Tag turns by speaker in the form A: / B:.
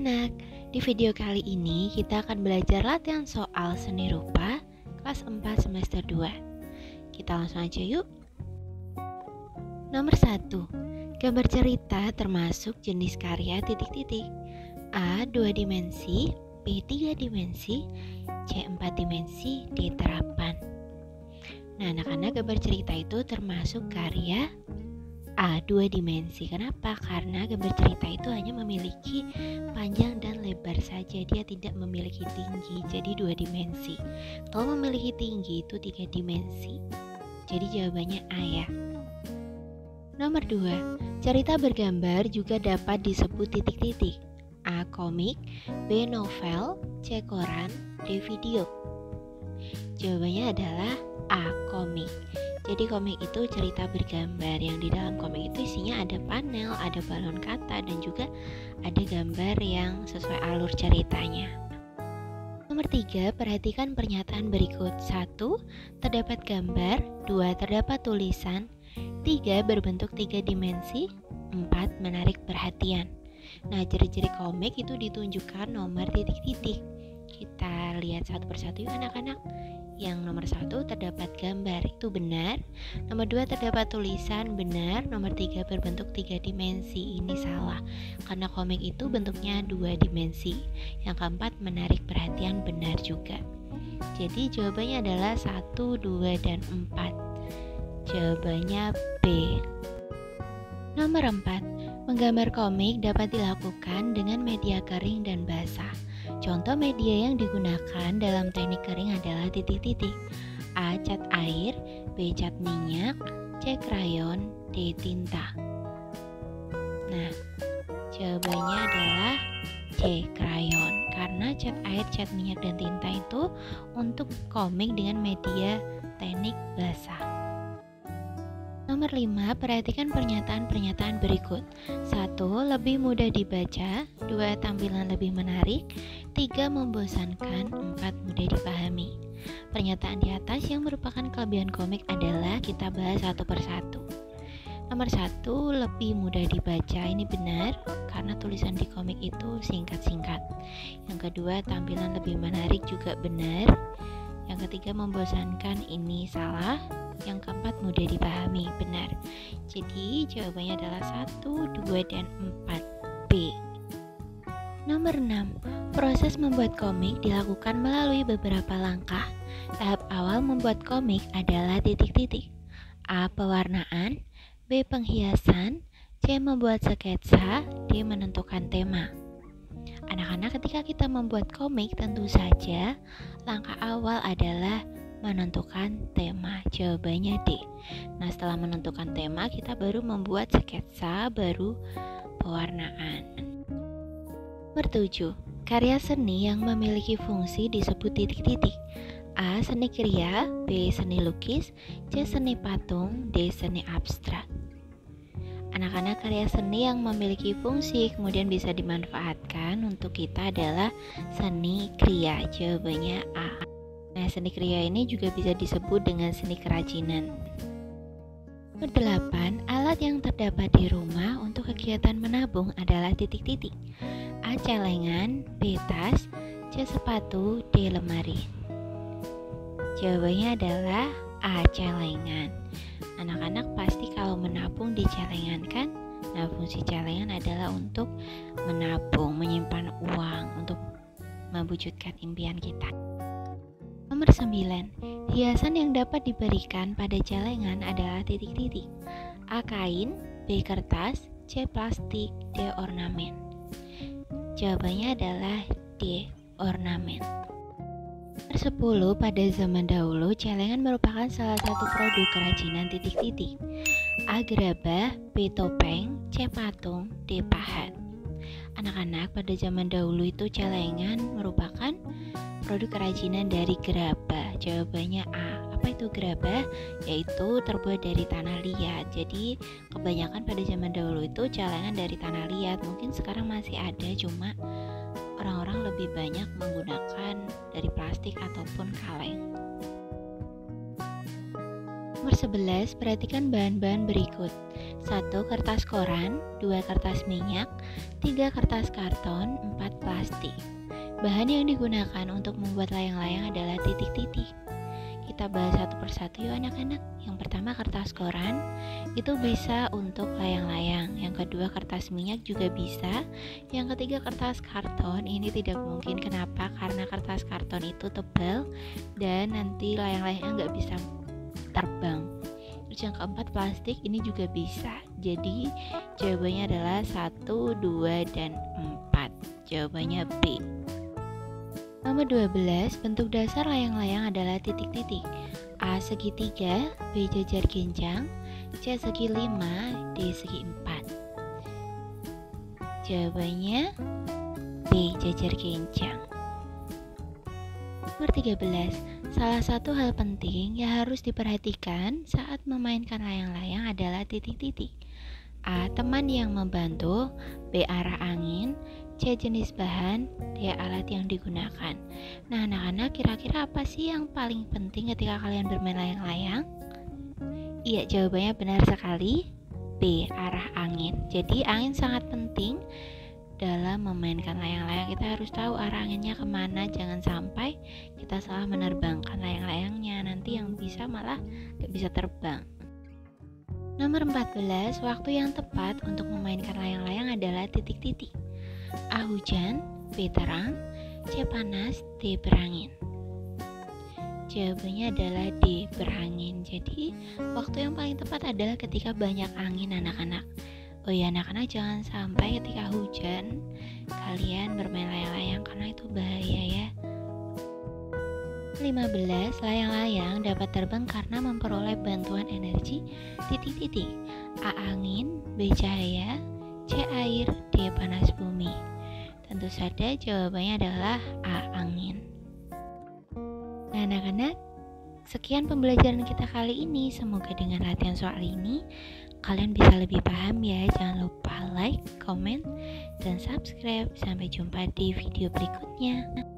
A: anak-anak, di video kali ini kita akan belajar latihan soal seni rupa kelas 4 semester 2. Kita langsung aja yuk. Nomor 1. Gambar cerita termasuk jenis karya titik-titik. A 2 dimensi, B 3 dimensi, C 4 dimensi, D terapan. Nah, anak-anak, gambar cerita itu termasuk karya A 2 dimensi. Kenapa? Karena gambar cerita itu hanya memiliki panjang dan lebar saja, dia tidak memiliki tinggi, jadi 2 dimensi. Kalau memiliki tinggi itu 3 dimensi. Jadi jawabannya A ya. Nomor 2. Cerita bergambar juga dapat disebut titik-titik. A komik, B novel, C koran, D video. Jawabannya adalah A komik. Jadi komik itu cerita bergambar, yang di dalam komik itu isinya ada panel, ada balon kata, dan juga ada gambar yang sesuai alur ceritanya. Nomor 3, perhatikan pernyataan berikut. 1. Terdapat gambar. 2. Terdapat tulisan. 3. Berbentuk 3 dimensi. 4. Menarik perhatian. Nah, ciri-ciri komik itu ditunjukkan nomor titik-titik. Kita lihat satu persatu yuk anak-anak. Yang nomor 1 terdapat gambar, itu benar. Nomor 2 terdapat tulisan, benar. Nomor 3 berbentuk 3 dimensi, ini salah, karena komik itu bentuknya 2 dimensi. Yang keempat menarik perhatian, benar juga. Jadi jawabannya adalah 1, 2, dan 4. Jawabannya B. Nomor 4. Menggambar komik dapat dilakukan dengan media kering dan basah. Contoh media yang digunakan dalam teknik kering adalah titik-titik. A. Cat air, B. Cat minyak, C. Krayon, D. Tinta. Nah, jawabannya adalah C. Krayon. Karena cat air, cat minyak, dan tinta itu untuk komik dengan media teknik basah. Nomor 5, perhatikan pernyataan-pernyataan berikut. 1. Lebih mudah dibaca. 2. Tampilan lebih menarik. 3. Membosankan. 4. Mudah dipahami. Pernyataan di atas yang merupakan kelebihan komik adalah kita bahas satu persatu. Nomor 1, lebih mudah dibaca. Ini benar, karena tulisan di komik itu singkat-singkat. Yang kedua, tampilan lebih menarik juga benar. Yang ketiga, membosankan, ini salah. Yang keempat, mudah dipahami, benar. Jadi jawabannya adalah 1, 2, dan 4, B. Nomor 6. Proses membuat komik dilakukan melalui beberapa langkah. Tahap awal membuat komik adalah titik-titik. A. Pewarnaan, B. Penghiasan, C. Membuat sketsa, D. Menentukan tema. Anak-anak, ketika kita membuat komik, tentu saja langkah awal adalah menentukan tema. Jawabannya D. Nah, setelah menentukan tema, kita baru membuat sketsa, baru pewarnaan. Nomor 7. Karya seni yang memiliki fungsi disebut titik-titik. A. Seni kriya, B. Seni lukis, C. Seni patung, D. Seni abstrak. Anak-anak, karya seni yang memiliki fungsi kemudian bisa dimanfaatkan untuk kita adalah seni kriya. Jawabannya A. Nah, seni kriya ini juga bisa disebut dengan seni kerajinan. Nomor 8. Alat yang terdapat di rumah untuk kegiatan menabung adalah titik-titik. A. Celengan, B. Tas, C. Sepatu, D. Lemari. Jawabannya adalah A. Celengan. Anak-anak pasti kalau menabung di celengan kan? Nah, fungsi celengan adalah untuk menabung, menyimpan uang, untuk mewujudkan impian kita. Nomor 9. Hiasan yang dapat diberikan pada celengan adalah titik-titik. A. Kain, B. Kertas, C. Plastik, D. Ornamen. Jawabannya adalah D. Ornamen. Nomor 10. Pada zaman dahulu, celengan merupakan salah satu produk kerajinan titik-titik. A. Gerabah, B. Topeng, C. Patung, D. Pahat. Anak-anak, pada zaman dahulu itu celengan merupakan produk kerajinan dari gerabah. Jawabannya A. Apa itu gerabah? Yaitu terbuat dari tanah liat. Jadi kebanyakan pada zaman dahulu itu celengan dari tanah liat. Mungkin sekarang masih ada, cuma orang-orang lebih banyak menggunakan dari plastik ataupun kaleng. Nomor 11, perhatikan bahan-bahan berikut. 1. Kertas koran, 2. Kertas minyak, 3. Kertas karton, 4. Plastik. Bahan yang digunakan untuk membuat layang-layang adalah titik-titik. Kita bahas satu persatu yuk anak-anak. Yang pertama kertas koran, itu bisa untuk layang-layang. Yang kedua kertas minyak juga bisa. Yang ketiga kertas karton, ini tidak mungkin. Kenapa? Karena kertas karton itu tebal dan nanti layang-layangnya nggak bisa terbang. Terus yang keempat plastik, ini juga bisa. Jadi jawabannya adalah 1, 2, dan 4. Jawabannya B. Nomor 12, bentuk dasar layang-layang adalah titik-titik. A segitiga, B jajar genjang, C segi 5, D segi 4. Jawabannya B jajar genjang. Nomor 13, salah satu hal penting yang harus diperhatikan saat memainkan layang-layang adalah titik-titik. A. Teman yang membantu, B. Arah angin, C. Jenis bahan, D. Alat yang digunakan. Nah anak-anak, kira-kira apa sih yang paling penting ketika kalian bermain layang-layang? Iya, jawabannya benar sekali, B. Arah angin. Jadi angin sangat penting dalam memainkan layang-layang. Kita harus tahu arah anginnya kemana, jangan sampai kita salah menerbangkan layang-layangnya, nanti yang bisa malah gak bisa terbang. Nomor 14, waktu yang tepat untuk memainkan layang-layang adalah titik-titik. A. Hujan, B. Terang, C. Panas, D. Berangin. Jawabannya adalah D. Berangin. Jadi waktu yang paling tepat adalah ketika banyak angin anak-anak. Oh ya anak-anak, jangan sampai ketika hujan kalian bermain layang-layang karena itu bahaya ya. 15, layang-layang dapat terbang karena memperoleh bantuan energi titik-titik. A. Angin, B. Cahaya, C. Air, D. Panas bumi. Tentu saja jawabannya adalah A. Angin. Nah anak-anak, sekian pembelajaran kita kali ini. Semoga dengan latihan soal ini kalian bisa lebih paham ya. Jangan lupa like, comment, dan subscribe. Sampai jumpa di video berikutnya.